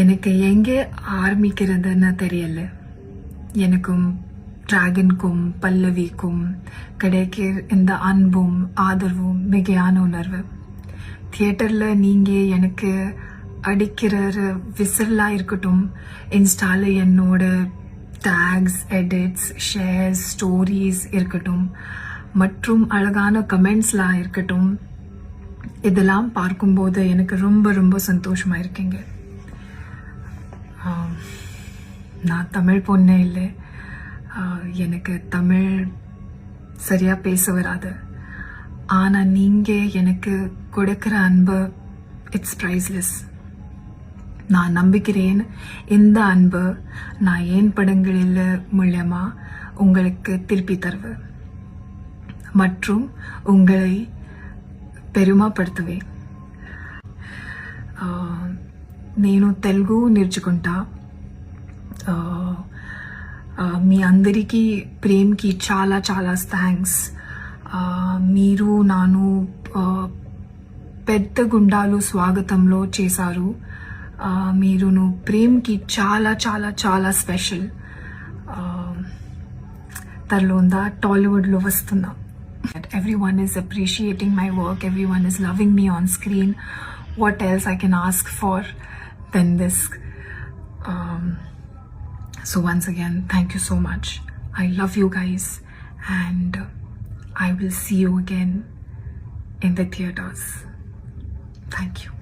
எனக்கு எங்கே ஆரம்பிக்கிறதுன்னு தெரியல. எனக்கும் டிராகனுக்கும் பல்லவிக்கும் கிடைக்கிற இந்த அன்பும் ஆதரவும் மிகையான உணர்வு. தியேட்டரில் நீங்கள் எனக்கு அடிக்கிற விசிலாக இருக்கட்டும், இன்ஸ்டால என்னோட டேக்ஸ், எடிட்ஸ், ஷேர்ஸ், ஸ்டோரிஸ் இருக்கட்டும், மற்றும் அழகான கமெண்ட்ஸ்லாம் இருக்கட்டும், இதெல்லாம் பார்க்கும்போது எனக்கு ரொம்ப ரொம்ப சந்தோஷமாக இருக்குங்க. நான் தமிழ் பொண்ணே இல்லை, எனக்கு தமிழ் சரியாக பேச வராது. ஆனால் நீங்கள் எனக்கு கொடுக்குற அன்பு இட்ஸ் ப்ரைஸ்லெஸ். நான் நம்புகிறேன் இந்த அன்பு நான் ஏன் படங்களில் மூலமாக உங்களுக்கு திருப்பி தருவேன் மற்றும் உங்களை பெருமைப்படுத்துவேன். నేను తెలుగు నేర్చుకుంటా. మీ అందరికీ ప్రేమ్కి చాలా చాలా థ్యాంక్స్. మీరు నాను పెద్ద గుండాలు స్వాగతంలో చేశారు. మీరును ప్రేమ్కి చాలా చాలా చాలా స్పెషల్. తర్లోందా టాలీవుడ్లో వస్తున్నా. Everyone is appreciating my work, everyone is loving me on screen. What else I can ask for than this? So once again, thank you so much. I love you guys, and I will see you again in the theaters. Thank you.